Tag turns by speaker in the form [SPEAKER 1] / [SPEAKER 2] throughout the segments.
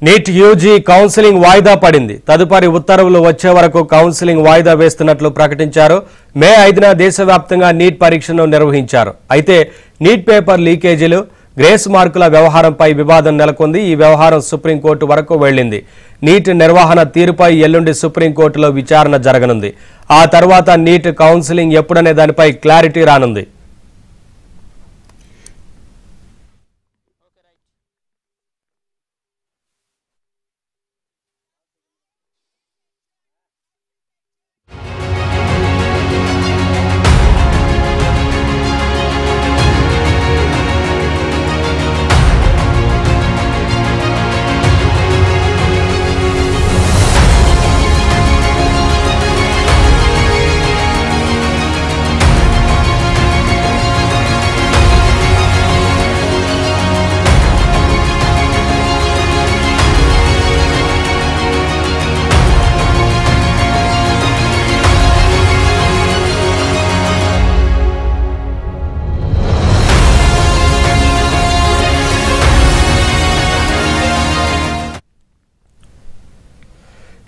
[SPEAKER 1] NEET UG counselling వాయిదా పడింది. తదుపరి ఉత్తర్వులు వచ్చే వరకు కౌన్సిలింగ్ వాయిదా వేస్తున్నట్లు ప్రకటించారు. మే 5న దేశవ్యాప్తంగా నీట్ పరీక్షను నిర్వహించారు. అయితే నీట్ పేపర్ లీకేజీలు, గ్రేస్ మార్కుల వ్యవహారంపై వివాదం నెలకొంది. ఈ వ్యవహారం సుప్రీంకోర్టు వరకు వెళ్లింది. నీట్ నిర్వహణ తీరుపై ఎల్లుండి సుప్రీంకోర్టులో విచారణ జరగనుంది. ఆ తర్వాత నీట్ కౌన్సిలింగ్ ఎప్పుడనే దానిపై క్లారిటీ రానుంది.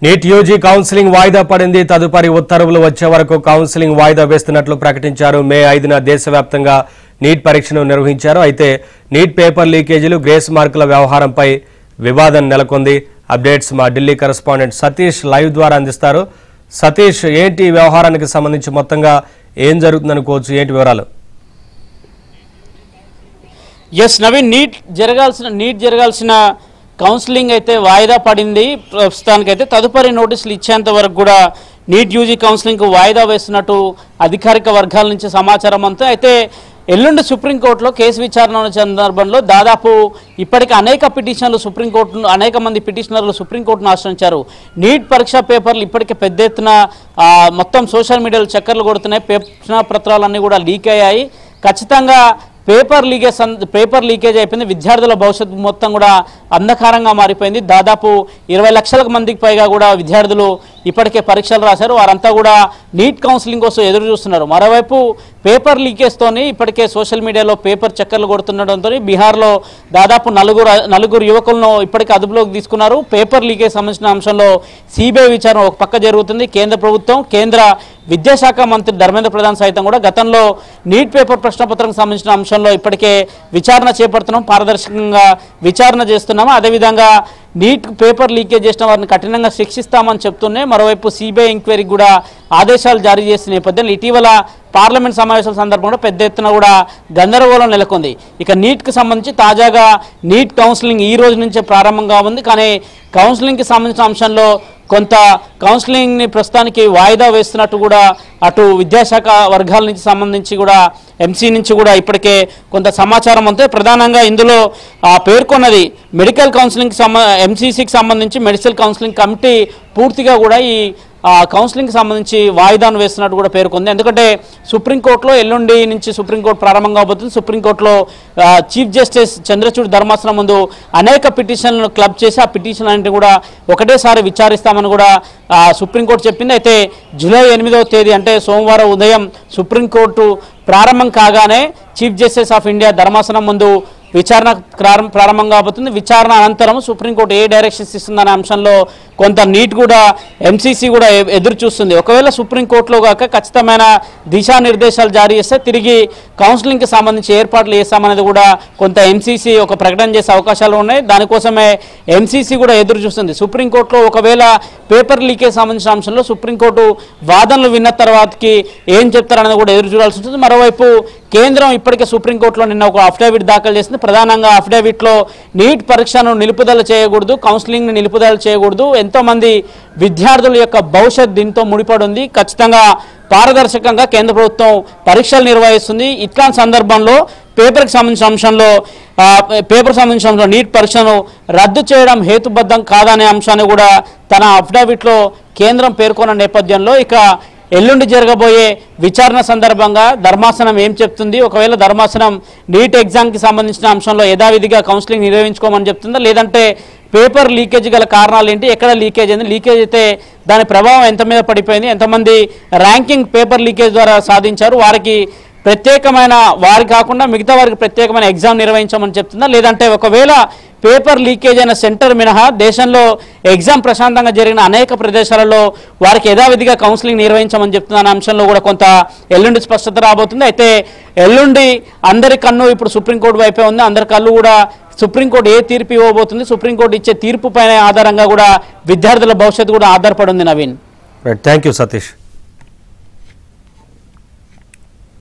[SPEAKER 1] నీట్ యూజీ కౌన్సిలింగ్ వాయిదా పడింది. తదుపరి ఉత్తర్వులు వచ్చే వరకు కౌన్సిలింగ్ వాయిదా వేస్తున్నట్లు ప్రకటించారు. మే 5న దేశవ్యాప్తంగా నీట్ పరీక్షను నిర్వహించారు. అయితే నీట్ పేపర్ లీకేజీలు, గ్రేస్ మార్కుల వ్యవహారంపై వివాదం నెలకొంది. అప్డేట్స్ మా ఢిల్లీ కరెస్పాండెంట్ సతీష్ లైవ్ ద్వారా అందిస్తారు. సతీష్, ఏంటి వ్యవహారానికి సంబంధించి మొత్తంగా ఏం జరుగుతుందనుకోవచ్చు, ఏంటి వివరాలు?
[SPEAKER 2] ఎస్ నవీన్, నీట్ జరగాల్సిన కౌన్సిలింగ్ అయితే వాయిదా పడింది. ప్రస్తుతానికైతే తదుపరి నోటీసులు ఇచ్చేంత వరకు కూడా నీట్ యూజీ కౌన్సిలింగ్కు వాయిదా వేస్తున్నట్టు అధికారిక వర్గాల నుంచి సమాచారం అంతా. అయితే ఎల్లుండి సుప్రీంకోర్టులో కేసు విచారణ ఉన్న సందర్భంలో దాదాపు ఇప్పటికీ అనేక మంది పిటిషనర్లు సుప్రీంకోర్టును ఆశ్రయించారు. నీట్ పరీక్షా పేపర్లు ఇప్పటికే పెద్ద ఎత్తున మొత్తం సోషల్ మీడియాలో చక్కర్లు కొడుతున్నాయి. ప్రశ్న పత్రాలన్నీ కూడా లీక్ అయ్యాయి. ఖచ్చితంగా పేపర్ లీకేజ్ అయిపోయింది. విద్యార్థుల భవిష్యత్తు మొత్తం కూడా అంధకారంగా మారిపోయింది. దాదాపు 20 లక్షల మందికి పైగా కూడా విద్యార్థులు ఇప్పటికే పరీక్షలు రాశారు. వారంతా కూడా నీట్ కౌన్సిలింగ్ కోసం ఎదురు చూస్తున్నారు. మరోవైపు పేపర్ లీకేజ్తోని ఇప్పటికే సోషల్ మీడియాలో పేపర్ చక్కర్లు కొడుతుండటంతో బీహార్లో దాదాపు నలుగురు యువకులను ఇప్పటికే అదుపులోకి తీసుకున్నారు. పేపర్ లీకేజ్ సంబంధించిన అంశంలో సిబిఐ విచారణ ఒక పక్క జరుగుతుంది. కేంద్ర ప్రభుత్వం, కేంద్ర విద్యాశాఖ మంత్రి ధర్మేంద్ర ప్రధాన్ సైతం కూడా గతంలో నీట్ పేపర్ ప్రశ్నపత్రం సంబంధించిన అంశంలో ఇప్పటికే విచారణ చేపడుతున్నాం, పారదర్శకంగా విచారణ చేస్తున్నాము. అదేవిధంగా నీట్ పేపర్ లీకేజ్ చేసిన వారిని కఠినంగా శిక్షిస్తామని చెప్తున్నాయి. మరోవైపు సిబిఐ ఎంక్వైరీకి కూడా ఆదేశాలు జారీ చేసిన నేపథ్యంలో ఇటీవల పార్లమెంట్ సమావేశాల సందర్భంగా పెద్ద ఎత్తున కూడా గందరగోళం నెలకొంది. ఇక నీట్కి సంబంధించి తాజాగా నీట్ కౌన్సిలింగ్ ఈ రోజు నుంచే ప్రారంభంగా ఉంది. కానీ కౌన్సిలింగ్కి సంబంధించిన అంశంలో కొంత కౌన్సిలింగ్ని ప్రస్తుతానికి వాయిదా వేస్తున్నట్టు కూడా అటు విద్యాశాఖ వర్గాల నుంచి సంబంధించి కూడా ఎంసీ నుంచి కూడా ఇప్పటికే కొంత సమాచారం అంతే. ప్రధానంగా ఇందులో పేర్కొన్నది మెడికల్ కౌన్సిలింగ్కి ఎంసీసీకి సంబంధించి మెడికల్ కౌన్సిలింగ్ కమిటీ పూర్తిగా కూడా ఈ కౌన్సిలింగ్కి సంబంధించి వాయిదాను వేస్తున్నట్టు కూడా పేర్కొంది. ఎందుకంటే సుప్రీంకోర్టులో ఎల్లుండి నుంచి సుప్రీంకోర్టు ప్రారంభం కాబోతుంది. సుప్రీంకోర్టులో చీఫ్ జస్టిస్ చంద్రచూడ్ ధర్మాసనం ముందు అనేక పిటిషన్లను క్లబ్ చేసి ఆ పిటిషన్ అన్నింటినీ కూడా ఒకటేసారి విచారిస్తామని కూడా సుప్రీంకోర్టు చెప్పింది. అయితే జూలై 8వ తేదీ అంటే సోమవారం ఉదయం సుప్రీంకోర్టు ప్రారంభం కాగానే చీఫ్ జస్టిస్ ఆఫ్ ఇండియా ధర్మాసనం ముందు విచారణ ప్రారంభం కాబోతుంది. విచారణ అనంతరం సుప్రీంకోర్టు ఏ డైరెక్షన్స్ ఇస్తుందనే అంశంలో కొంత నీట్ కూడా ఎంసీసీ కూడా ఎదురు చూస్తుంది. ఒకవేళ సుప్రీంకోర్టులో కాక ఖచ్చితమైన దిశానిర్దేశాలు జారీ చేస్తే తిరిగి కౌన్సిలింగ్కి సంబంధించి ఏర్పాట్లు చేస్తామనేది కూడా కొంత ఎంసీసీ ఒక ప్రకటన చేసే అవకాశాలు ఉన్నాయి. దానికోసమే ఎంసీసీ కూడా ఎదురు చూస్తుంది. సుప్రీంకోర్టులో ఒకవేళ పేపర్ లీకేజ్ సంబంధించిన అంశంలో సుప్రీంకోర్టు వాదనలు విన్న తర్వాతకి ఏం చెప్తారనేది కూడా ఎదురు చూడాల్సి ఉంటుంది. మరోవైపు కేంద్రం ఇప్పటికే సుప్రీంకోర్టులో నిన్న ఒక అఫిడవిట్ దాఖలు చేసింది. ప్రధానంగా అఫిడవిట్లో నీట్ పరీక్షను నిలుపుదల చేయకూడదు, కౌన్సిలింగ్ని నిలుపుదల చేయకూడదు, ఎంతోమంది విద్యార్థుల యొక్క భవిష్యత్ దీంతో ముడిపడి ఉంది, ఖచ్చితంగా పారదర్శకంగా కేంద్ర ప్రభుత్వం పరీక్షలు నిర్వహిస్తుంది. ఇట్లాంటి సందర్భంలో పేపర్కి సంబంధించిన అంశంలో నీట్ పరీక్షను రద్దు చేయడం హేతుబద్ధం కాదనే అంశాన్ని కూడా తన అఫిడవిట్లో కేంద్రం పేర్కొన్న నేపథ్యంలో ఇక ఎల్లుండి జరగబోయే విచారణ సందర్భంగా ధర్మాసనం ఏం చెప్తుంది, ఒకవేళ ధర్మాసనం నీట్ ఎగ్జామ్కి సంబంధించిన అంశంలో యథావిధిగా కౌన్సిలింగ్ నిర్వహించుకోమని చెప్తుందా, లేదంటే పేపర్ లీకేజ్ గల కారణాలు ఏంటి, ఎక్కడ లీకేజ్ అయింది, లీకేజ్ అయితే దాని ప్రభావం ఎంత మీద పడిపోయింది, ఎంతమంది ర్యాంకింగ్ పేపర్ లీకేజ్ ద్వారా సాధించారు, వారికి ప్రత్యేకమైన వారికి కాకుండా మిగతా వారికి ప్రత్యేకమైన ఎగ్జామ్ నిర్వహించమని చెప్తుందా, లేదంటే ఒకవేళ పేపర్ లీకేజ్ అయిన సెంటర్ మినహా దేశంలో ఎగ్జామ్ ప్రశాంతంగా జరిగిన అనేక ప్రదేశాలలో వారికి యథావిధిగా కౌన్సిలింగ్ నిర్వహించమని చెప్తున్న అనే అంశంలో కూడా కొంత ఎల్లుండి స్పష్టత రాబోతుంది. అయితే ఎల్లుండి అందరి కన్ను ఇప్పుడు సుప్రీంకోర్టు వైపే ఉంది. అందరి కళ్ళు కూడా సుప్రీంకోర్టు ఏ తీర్పు ఇవ్వబోతుంది, సుప్రీంకోర్టు ఇచ్చే తీర్పు పైన ఆధారంగా కూడా విద్యార్థుల భవిష్యత్తు కూడా ఆధారపడి ఉంది. Naveen,
[SPEAKER 1] thank you Satish.